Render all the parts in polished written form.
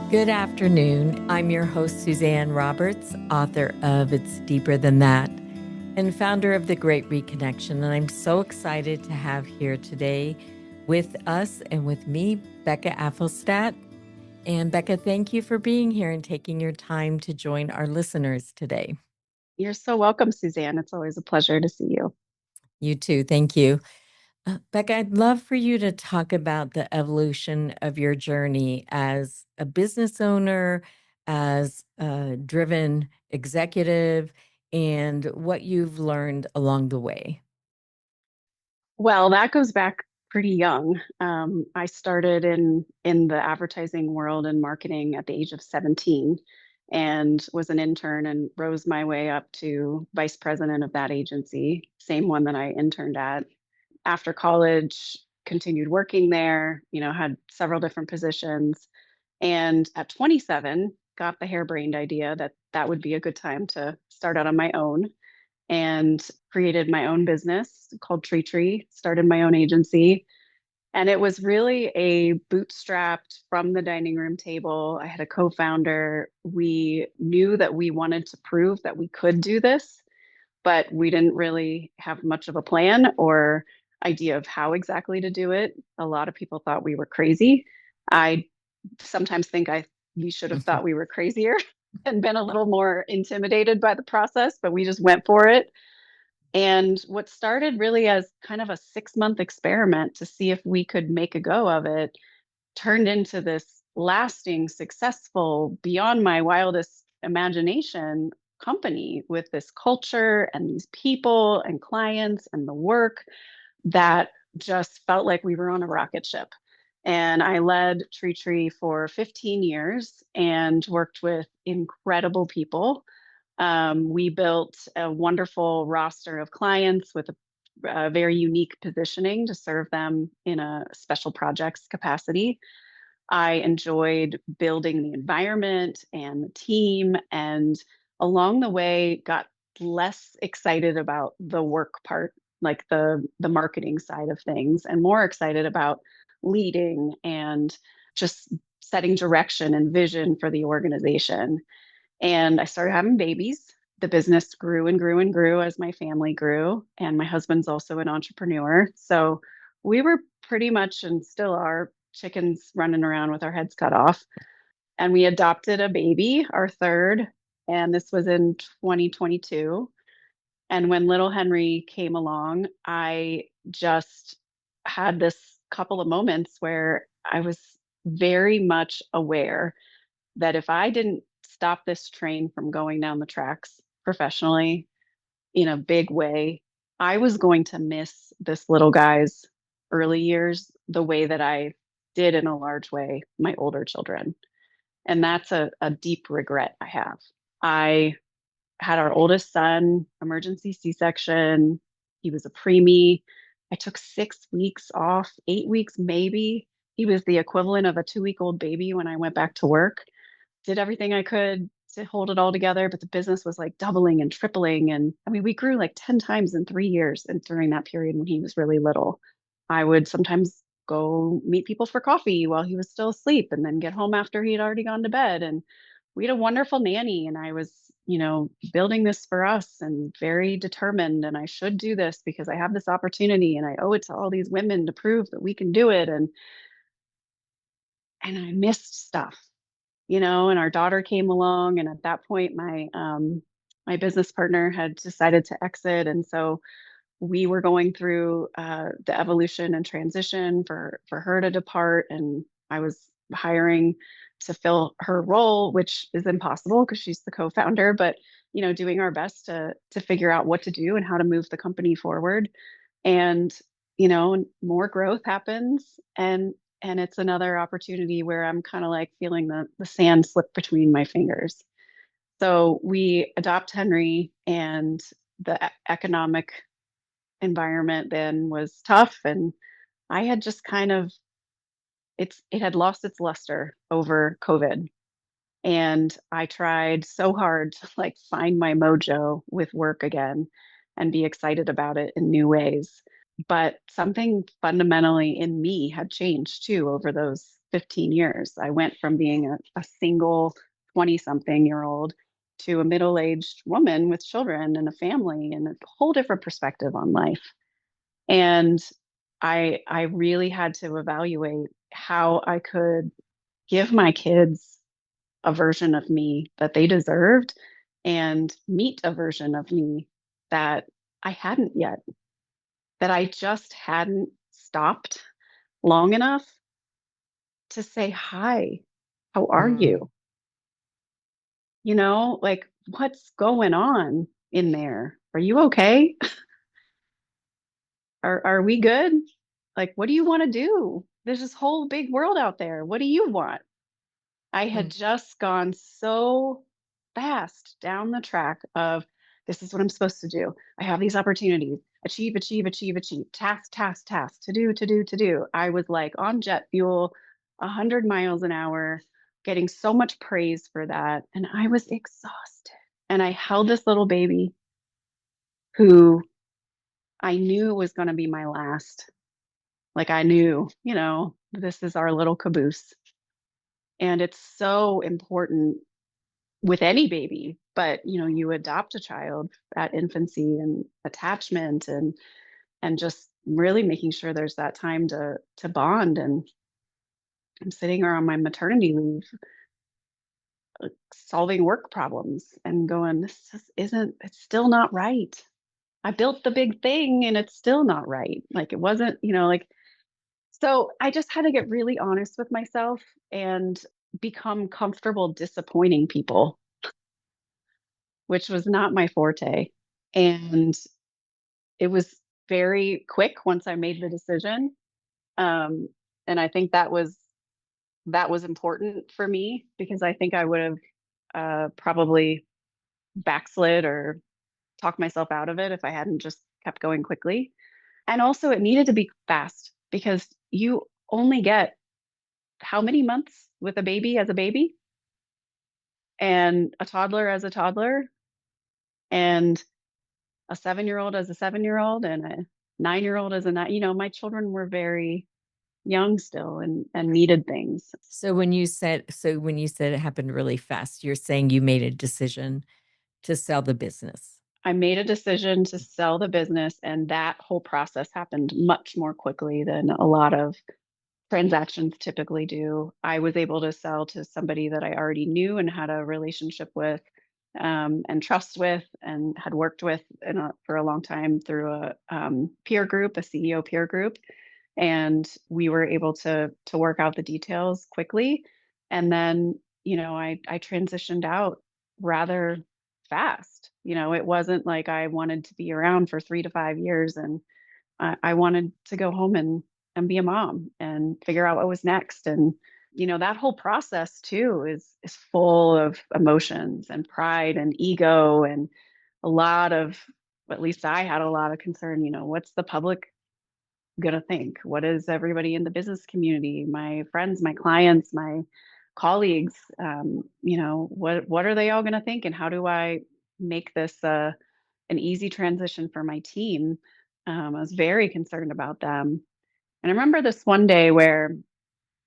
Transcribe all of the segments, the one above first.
Good afternoon. I'm your host, Suzanne Roberts, author of It's Deeper Than That, and founder of The Great Reconnection. And I'm so excited to have here today with us and with me, Becca Apfelstadt. And Becca, thank you for being here and taking your time to join our listeners today. You're so welcome, Suzanne. It's always a pleasure to see you. You too. Thank you. Becca, I'd love for you to talk about the evolution of your journey as a business owner, as a driven executive, and what you've learned along the way. Well, that goes back pretty young. I started in the advertising world and marketing at the age of 17 and was an intern and rose my way up to vice president of that agency, same one that I interned at. After college, continued working there, had several different positions. And at 27, got the harebrained idea that that would be a good time to start out on my own and created my own business called Tree, started my own agency. And it was really a bootstrapped from the dining room table. I had a co founder. We knew that we wanted to prove that we could do this, but we didn't really have much of a plan or idea of how exactly to do it. A lot of people thought we were crazy. I sometimes think we should have thought we were crazier and been a little more intimidated by the process, but we just went for it. And what started really as kind of a 6-month experiment to see if we could make a go of it turned into this lasting, successful, beyond my wildest imagination company with this culture and these people and clients and the work that just felt like we were on a rocket ship. And I led Tree for 15 years and worked with incredible people. We built a wonderful roster of clients with a very unique positioning to serve them in a special projects capacity. I enjoyed building the environment and the team, and along the way, got less excited about the work part, like the marketing side of things, and more excited about leading and just setting direction and vision for the organization. And I started having babies. The business grew and grew and grew as my family grew. And my husband's also an entrepreneur. So we were pretty much and still are chickens running around with our heads cut off. And we adopted a baby, our third. And this was in 2022. And when little Henry came along, I just had this couple of moments where I was very much aware that if I didn't stop this train from going down the tracks professionally in a big way, I was going to miss this little guy's early years the way that I did in a large way my older children. And that's a deep regret I have. I had our oldest son, emergency C-section. He was a preemie. I took 6 weeks off, 8 weeks maybe. He was the equivalent of a 2-week-old baby when I went back to work. Did everything I could to hold it all together, but the business was like doubling and tripling. And I mean, we grew like 10 times in 3 years. And during that period when he was really little, I would sometimes go meet people for coffee while he was still asleep and then get home after he had already gone to bed. And we had a wonderful nanny. And I was, building this for us and very determined. And I should do this because I have this opportunity and I owe it to all these women to prove that we can do it. And I missed stuff, and our daughter came along, and at that point my business partner had decided to exit, and so we were going through the evolution and transition for her to depart, and I was hiring to fill her role, which is impossible because she's the co-founder, but doing our best to figure out what to do and how to move the company forward. And more growth happens, and it's another opportunity where I'm kind of like feeling the sand slip between my fingers. So we adopt Henry, and the economic environment then was tough, and I had just kind of it had lost its luster over COVID. And I tried so hard to like find my mojo with work again and be excited about it in new ways. But something fundamentally in me had changed too over those 15 years. I went from being a single 20 something year old to a middle aged woman with children and a family and a whole different perspective on life. And I really had to evaluate how I could give my kids a version of me that they deserved and meet a version of me that I hadn't yet, that I just hadn't stopped long enough to say, hi, how are Mm. you? Like what's going on in there? Are you okay? Are we good? Like, what do you want to do? There's this whole big world out there. What do you want? I had Mm. just gone so fast down the track of this is what I'm supposed to do. I have these opportunities. Achieve, achieve, achieve, achieve. Task, task, task. To do, to do, to do. I was like on jet fuel, 100 miles an hour, getting so much praise for that. And I was exhausted. And I held this little baby who I knew was going to be my last. Like I knew, this is our little caboose. And it's so important with any baby, but you adopt a child at infancy and attachment and just really making sure there's that time to bond. And I'm sitting here on my maternity leave, solving work problems and going, this just isn't, it's still not right. I built the big thing and it's still not right. Like it wasn't, like, so I just had to get really honest with myself and become comfortable disappointing people, which was not my forte. And it was very quick once I made the decision. Um, and I think that was important for me because I think I would have probably backslid or talked myself out of it if I hadn't just kept going quickly. And also, it needed to be fast because you only get how many months with a baby as a baby and a toddler as a toddler and a 7 year old as a 7 year old and a 9 year old as a nine. My children were very young still and needed things. So when you said it happened really fast, you're saying you made a decision to sell the business. I made a decision to sell the business, and that whole process happened much more quickly than a lot of transactions typically do. I was able to sell to somebody that I already knew and had a relationship with, and trust with, and had worked with for a long time through a peer group, a CEO peer group. And we were able to work out the details quickly. And then, I transitioned out rather fast. It wasn't like I wanted to be around for 3 to 5 years, and I wanted to go home and be a mom and figure out what was next. And that whole process too is full of emotions and pride and ego and a lot of, at least I had a lot of concern. What's the public gonna think? What is everybody in the business community, my friends, my clients, my colleagues, what are they all gonna think? And how do I make this an easy transition for my team? I was very concerned about them. And I remember this one day where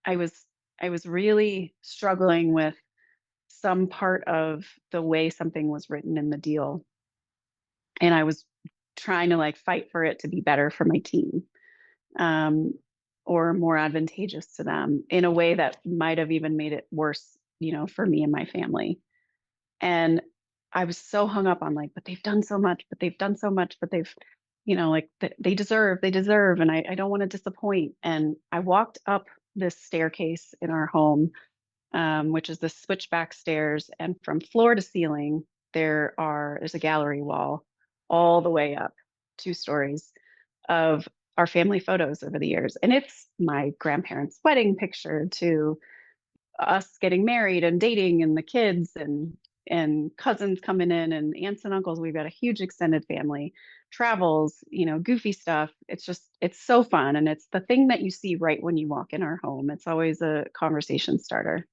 I was I was really struggling with some part of the way something was written in the deal. And I was trying to like fight for it to be better for my team, um, or more advantageous to them in a way that might have even made it worse, for me and my family. And I was so hung up on like, but they've done so much, but they've done so much, but they've, like they deserve, and I don't want to disappoint. And I walked up this staircase in our home, which is the switchback stairs, and from floor to ceiling, there's a gallery wall all the way up, 2 stories of our family photos over the years. And it's my grandparents' wedding picture to us getting married and dating and the kids and cousins coming in and aunts and uncles. We've got a huge extended family, travels, goofy stuff. It's so fun. And it's the thing that you see right when you walk in our home. It's always a conversation starter.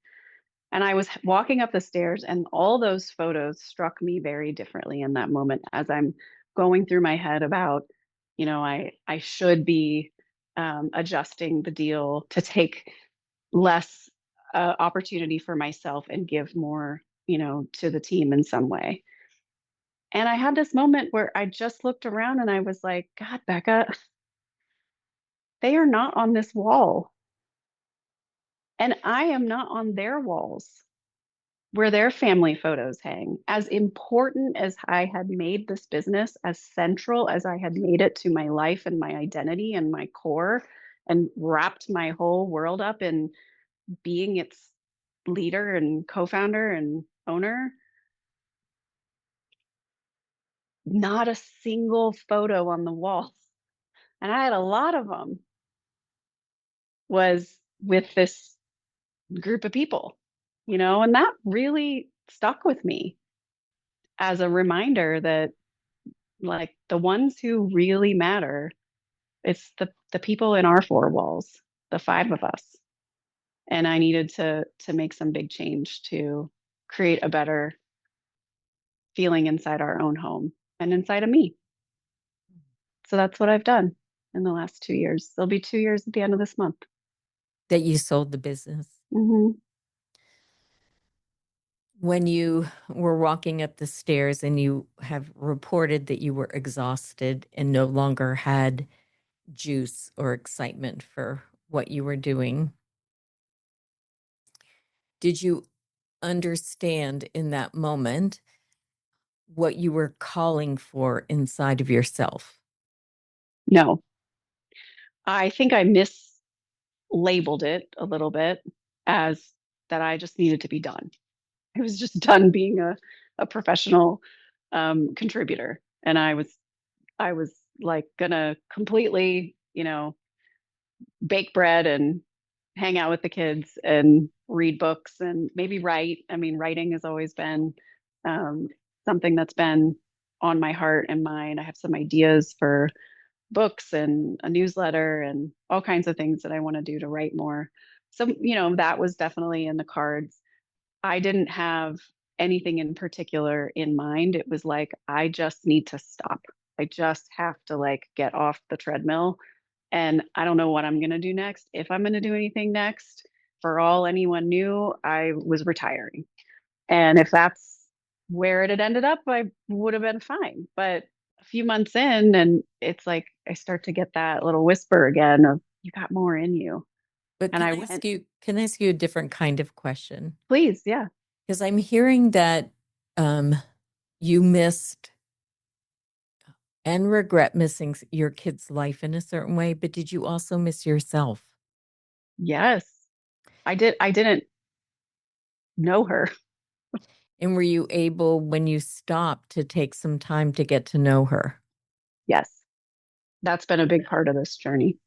And I was walking up the stairs, and all those photos struck me very differently in that moment as I'm going through my head about, I should be adjusting the deal to take less opportunity for myself and give more, to the team in some way. And I had this moment where I just looked around and I was like, God, Becca, they are not on this wall. And I am not on their walls where their family photos hang. As important as I had made this business, as central as I had made it to my life and my identity and my core, and wrapped my whole world up in being its leader and co-founder and owner, not a single photo on the wall, and I had a lot of them, was with this group of people, and that really stuck with me as a reminder that, like, the ones who really matter, it's the people in our four walls, the five of us. And I needed to make some big change to create a better feeling inside our own home and inside of me. So that's what I've done in the last 2 years. It'll be 2 years at the end of this month. That you sold the business. Mm-hmm. When you were walking up the stairs and you have reported that you were exhausted and no longer had juice or excitement for what you were doing, did you understand in that moment what you were calling for inside of yourself? No, I think I mislabeled it a little bit as that I just needed to be done. I was just done being a professional contributor. And I was like gonna completely, bake bread and hang out with the kids and read books and maybe write. I mean, writing has always been um, something that's been on my heart and mind. I have some ideas for books and a newsletter and all kinds of things that I want to do to write more. So, that was definitely in the cards. I didn't have anything in particular in mind. It was like, I just need to stop. I just have to, like, get off the treadmill. And I don't know what I'm going to do next. If I'm going to do anything next, for all anyone knew, I was retiring. And if that's where it had ended up, I would have been fine. But a few months in, and it's like I start to get that little whisper again of, you got more in you. But And can I I ask went, you, can I ask you a different kind of question? please, yeah. Because I'm hearing that um, you missed and regret missing your kid's life in a certain way, but did you also miss yourself? Yes, I did. I didn't know her. And were you able, when you stopped, to take some time to get to know her? Yes, that's been a big part of this journey.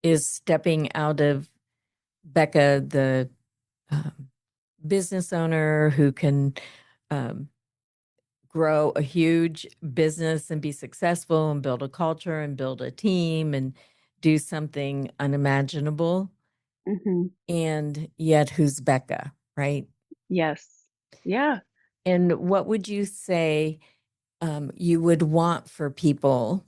Is stepping out of Becca, the um, business owner who can um, grow a huge business and be successful and build a culture and build a team and do something unimaginable, Hmm. and yet who's Becca, right? Yes. Yeah. And what would you say you would want for people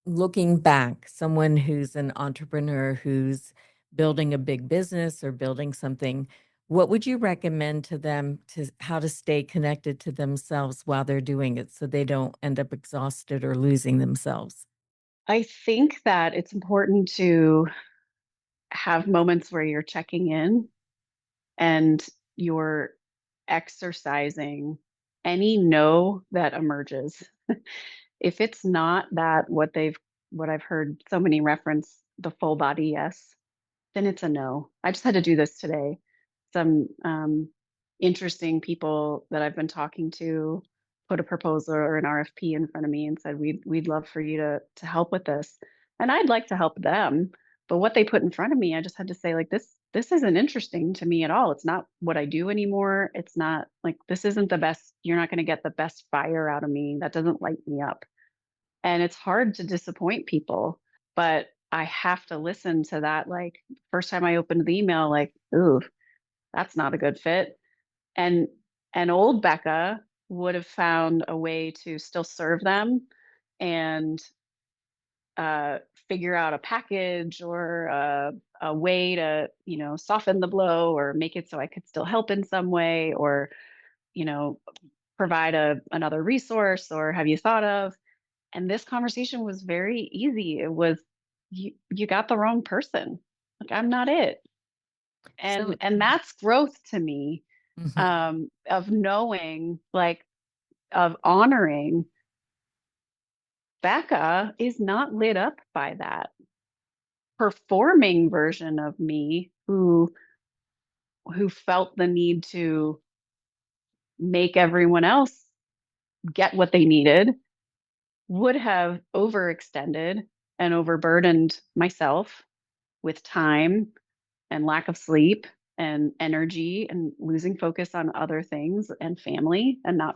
looking back, someone who's an entrepreneur who's building a big business or building something? What would you recommend to them to how to stay connected to themselves while they're doing it so they don't end up exhausted or losing themselves? I think that it's important to have moments where you're checking in and you're exercising any no that emerges. If it's not that what I've heard so many reference, the full body yes, then it's a no. I just had to do this today. Some interesting people that I've been talking to put a proposal or an RFP in front of me and said, we'd love for you to help with this. And I'd like to help them. But what they put in front of me, I just had to say, like, this isn't interesting to me at all. It's not what I do anymore. It's not, like, this isn't the best. You're not going to get the best fire out of me. That doesn't light me up. And it's hard to disappoint people, but I have to listen to that. Like, first time I opened the email, like, ooh, that's not a good fit. And old Becca would have found a way to still serve them and uh, figure out a package or a way to, soften the blow or make it so I could still help in some way, or, you know, provide another resource, or have you thought of? And this conversation was very easy. It was, you got the wrong person. Like, I'm not it. So, And that's growth to me, mhm. of knowing, like, of honoring Becca is not lit up by that performing version of me who felt the need to make everyone else get what they needed, would have overextended and overburdened myself with time and lack of sleep and energy and losing focus on other things and family, and not,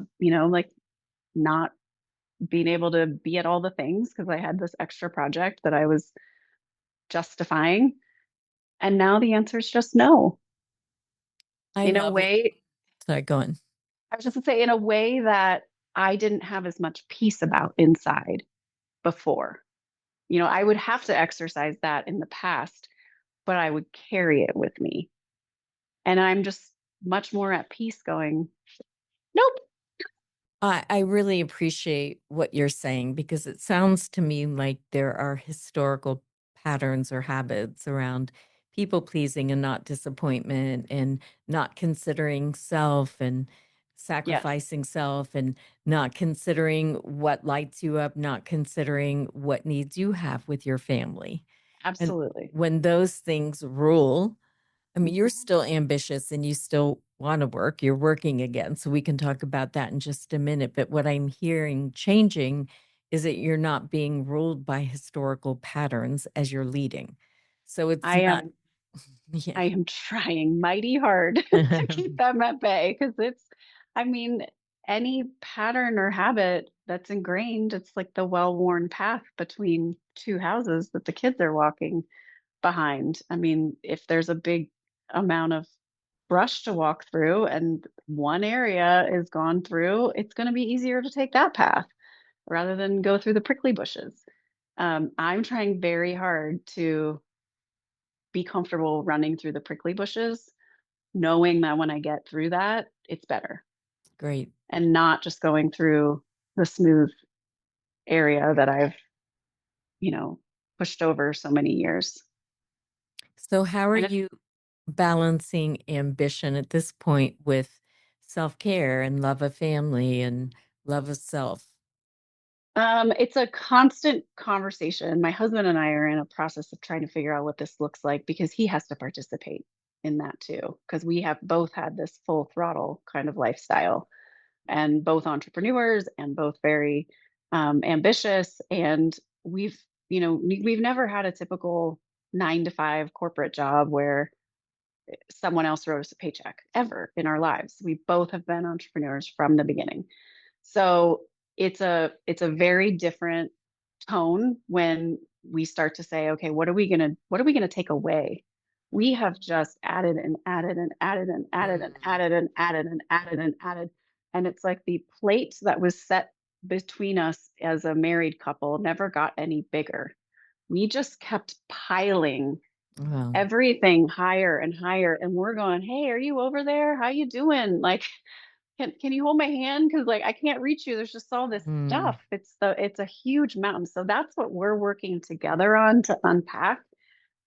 like, not being able to be at all the things because I had this extra project that I was justifying. And now the answer is just no. I In a love it. way, Sorry, go on. I was just gonna say, in a way that I didn't have as much peace about inside before. I would have to exercise that in the past, but I would carry it with me. And I'm just much more at peace going, nope. I really appreciate what you're saying because it sounds to me like there are historical patterns or habits around people pleasing and not disappointment and not considering self and Yes, sacrificing self and not considering what lights you up, not considering what needs you have with your family. And absolutely. when those things rule, I mean, you're Mhm. still ambitious and you still want to work. You're working again. So we can talk about that in just a minute. But what I'm hearing changing is that you're not being ruled by historical patterns as you're leading. So it's I not, am yeah. I am trying mighty hard to keep them at bay, because I mean, any pattern or habit that's ingrained, it's like the well-worn path between two houses that the kids are walking behind. I mean, if there's a big amount of brush to walk through and one area is gone through, it's going to be easier to take that path rather than go through the prickly bushes. I'm trying very hard to be comfortable running through the prickly bushes, knowing that when I get through that, it's better, Great. and not just going through the smooth area that I've, you know, pushed over so many years. So, how are And you balancing ambition at this point with self care and love of family and love of self? it's a constant conversation. My husband and I are in a process of trying to figure out what this looks like, because he has to participate in that too, because we have both had this full throttle kind of lifestyle, and both entrepreneurs and both very ambitious. And we've never had a typical 9 to 5 corporate job where someone else wrote us a paycheck ever in our lives. We both have been entrepreneurs from the beginning. So it's a very different tone when we start to say, okay, what are we gonna take away? We have just added and added and added and added and Mm. added and added and added and added. And it's like the plate that was set between us as a married couple never got any bigger. We just kept piling Well, everything higher and higher. And we're going, hey, are you over there? How you doing? Like, can you hold my hand? Because, like, I can't reach you. There's just all this mm, stuff. It's a huge mountain. So that's what we're working together on to unpack,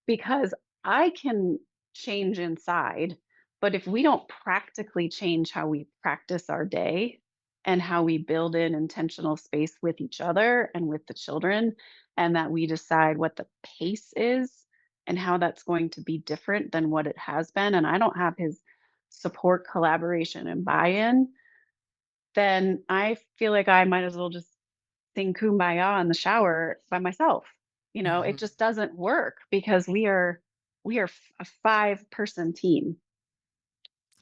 because I can change inside, but if we don't practically change how we practice our day and how we build in intentional space with each other and with the children, and that we decide what the pace is and how that's going to be different than what it has been, and I don't have his support, collaboration, and buy-in, then I feel like I might as well just sing kumbaya in the shower by myself. It mhm. just doesn't work, because we are a 5-person team,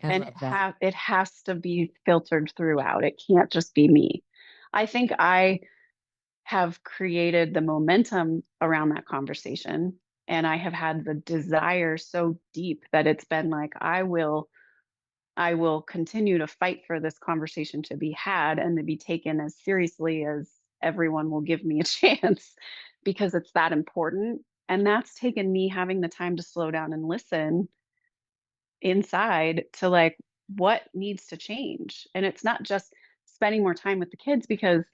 I and love that. it has to be filtered throughout. It can't just be me. I think I have created the momentum around that conversation, and I have had the desire so deep that it's been like, I will continue to fight for this conversation to be had and to be taken as seriously as everyone will give me a chance because it's that important. And that's taken me having the time to slow down and listen inside to like what needs to change. And it's not just spending more time with the kids because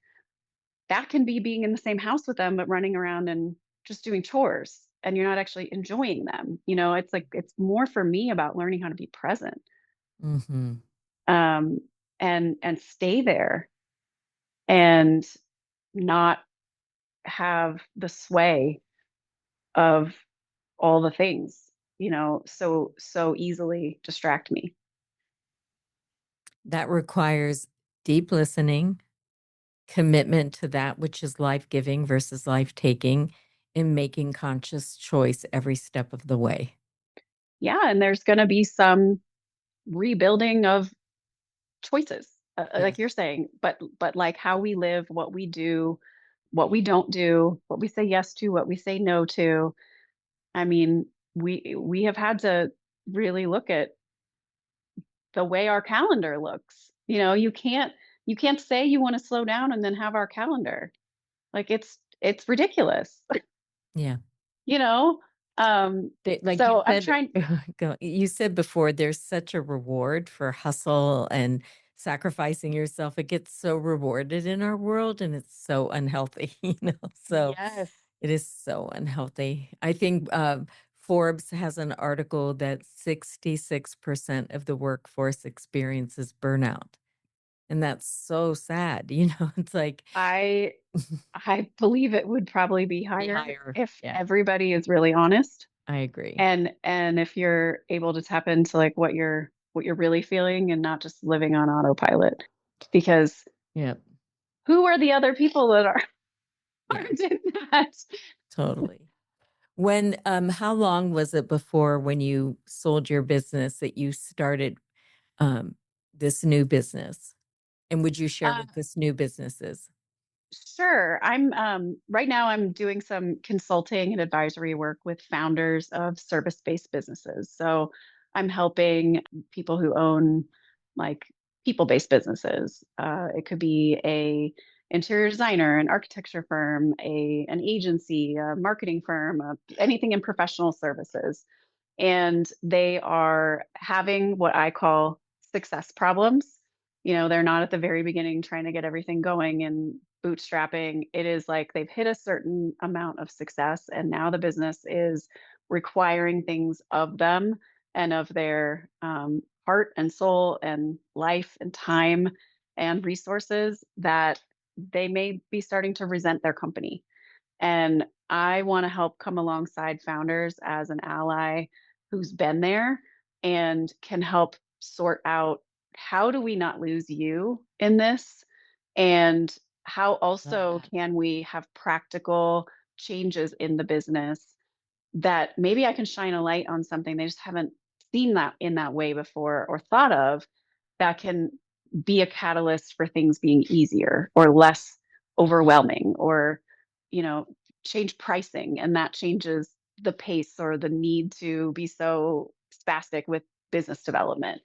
that can be being in the same house with them, but running around and just doing chores and you're not actually enjoying them. It's like it's more for me about learning how to be present Hmm. um, and stay there and not have the sway of all the things, so easily distract me. That requires deep listening, commitment to that which is life giving versus life taking, and making conscious choice every step of the way. Yeah, and there's going to be some rebuilding of choices, like Yes. you're saying, but like how we live, what we do, what we don't do, what we say yes to, what we say no to. I mean, we have had to really look at the way our calendar looks. You can't say you want to slow down and then have our calendar. Like it's ridiculous, Yeah. you know? Like you So I'm said, trying. you said before, there's such a reward for hustle and sacrificing yourself. It gets so rewarded in our world, and it's so unhealthy, So Yes. it is so unhealthy. I think Forbes has an article that 66% of the workforce experiences burnout, and that's so sad. It's like I I believe it would probably be be higher higher. if Yeah, everybody is really honest I agree. and if you're able to tap into like what you're really feeling and not just living on autopilot. Because Yep. who are the other people that are Yeah, aren't in that? totally. How long was it before when you sold your business that you started um, this new business? And would you share Uh, what this new business is? Sure. I'm right now I'm doing some consulting and advisory work with founders of service-based businesses. So I'm helping people who own like people-based businesses. It could be a interior designer, an architecture firm, an agency, a marketing firm, anything in professional services. And they are having what I call success problems. They're not at the very beginning trying to get everything going and bootstrapping. It is like they've hit a certain amount of success, and now the business is requiring things of them and of their heart and soul and life and time and resources that they may be starting to resent their company. And I want to help come alongside founders as an ally who's been there and can help sort out how do we not lose you in this? And how Love also that. can we have practical changes in the business that maybe I can shine a light on something they just haven't seen that in that way before or thought of that can be a catalyst for things being easier or less overwhelming or you know change pricing and that changes the pace or the need to be so spastic with business development.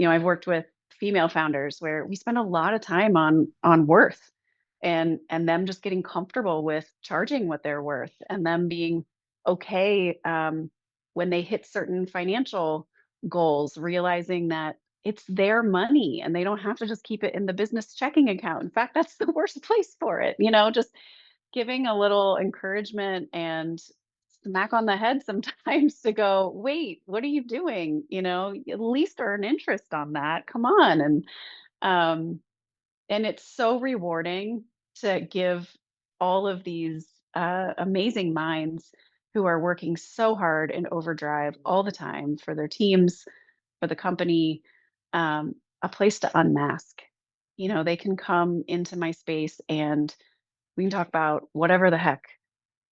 I've worked with female founders where we spend a lot of time on worth and them just getting comfortable with charging what they're worth and them being okay when they hit certain financial goals, realizing that it's their money and they don't have to just keep it in the business checking account. In fact, that's the worst place for it. Just giving a little encouragement and smack on the head sometimes to go, wait, what are you doing? At least earn interest on that. Come on. Um, and it's so rewarding to give all of these amazing minds who are working so hard in overdrive all the time for their teams, for the company, a place to unmask. They can come into my space and we can talk about whatever the heck,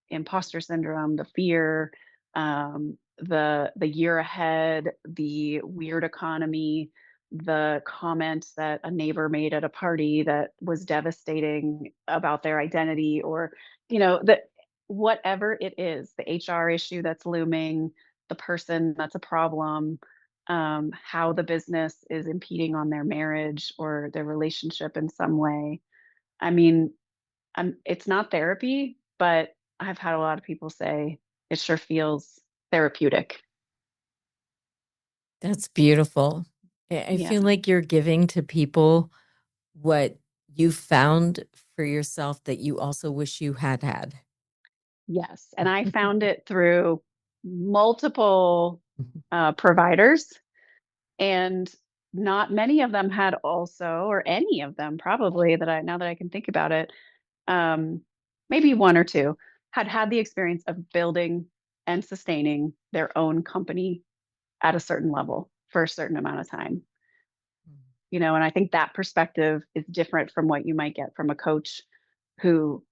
imposter syndrome, the fear, the year ahead, the weird economy, the comment that a neighbor made at a party that was devastating about their identity, or that whatever it is, the HR issue that's looming, the person that's a problem, how the business is impeding on their marriage or their relationship in some way. I mean, It's not therapy, but I've had a lot of people say it sure feels therapeutic. That's beautiful. I Yeah. feel like you're giving to people what you found for yourself that you also wish you had had. Yes. And I found it through multiple providers, and not many of them had also, or any of them probably, that I, now that I can think about it, um, maybe one or two had had the experience of building and sustaining their own company at a certain level for a certain amount of time. And I think that perspective is different from what you might get from a coach who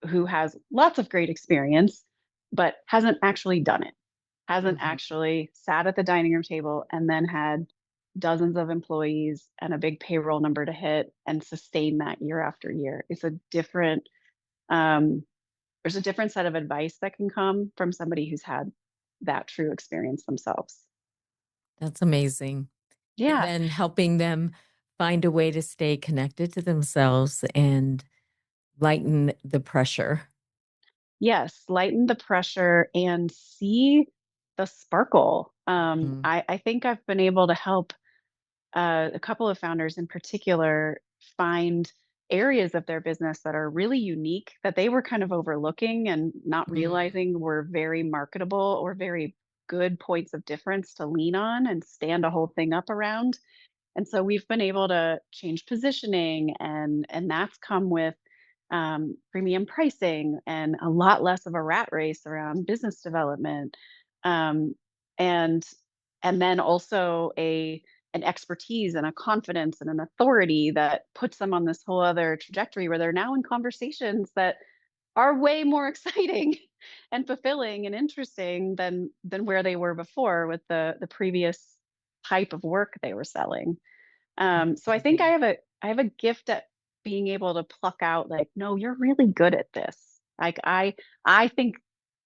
who has lots of great experience but hasn't actually done it, hasn't Mhm. actually sat at the dining room table and then had dozens of employees and a big payroll number to hit and sustain that year after year. It's a different um, there's a different set of advice that can come from somebody who's had that true experience themselves. That's amazing. And Yeah. then helping them find a way to stay connected to themselves and lighten the pressure. Yes, lighten the pressure and see the sparkle. Mhm. I think I've been able to help a couple of founders in particular find areas of their business that are really unique that they were kind of overlooking and not Mm. realizing were very marketable or very good points of difference to lean on and stand a whole thing up around. And so we've been able to change positioning, and that's come with premium pricing and a lot less of a rat race around business development, um, and and then also a an expertise and a confidence and an authority that puts them on this whole other trajectory where they're now in conversations that are way more exciting and fulfilling and interesting than where they were before with the previous type of work they were selling. So I think Amazing. I have a gift at being able to pluck out like, no, you're really good at this. Like I think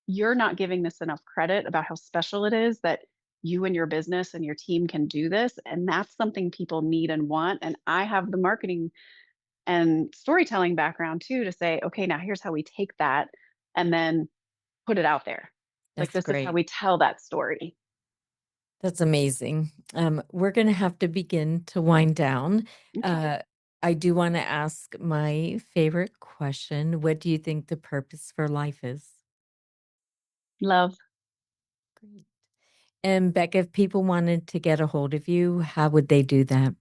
you're not giving this enough credit about how special it is that you and your business and your team can do this. And that's something people need and want. And I have the marketing and storytelling background too to say, okay, now here's how we take that and then put it out there. Like That's this is how great. we tell that story. That's amazing. We're going to have to begin to wind down. Okay. Uh, I do want to ask my favorite question. What do you think the purpose for life is? Love. Great. And Becca, if people wanted to get a hold of you, how would they do that?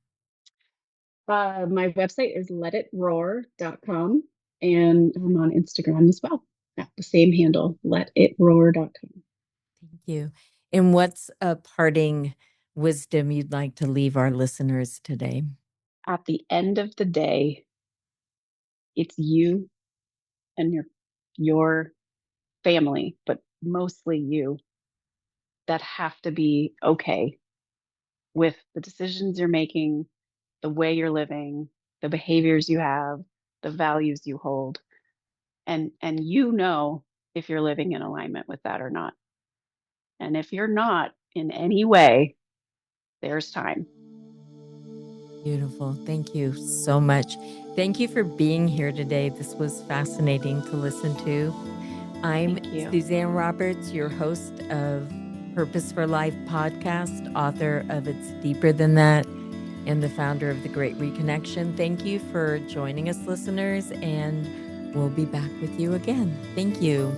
My website is letitroar.com, and I'm on Instagram as well at the same handle, letitroar.com. Thank you. And what's a parting wisdom you'd like to leave our listeners today? At the end of the day, it's you and your family, but mostly you, that have to be okay with the decisions you're making, the way you're living, the behaviors you have, the values you hold. And you know if you're living in alignment with that or not. And if you're not in any way, there's time. Beautiful. Thank you so much. Thank you for being here today. This was fascinating to listen to. I'm Thank you. Suzanne Roberts, your host of Purpose for Life podcast, author of It's Deeper Than That, and the founder of The Great Reconnection. Thank you for joining us, listeners, and we'll be back with you again. Thank you.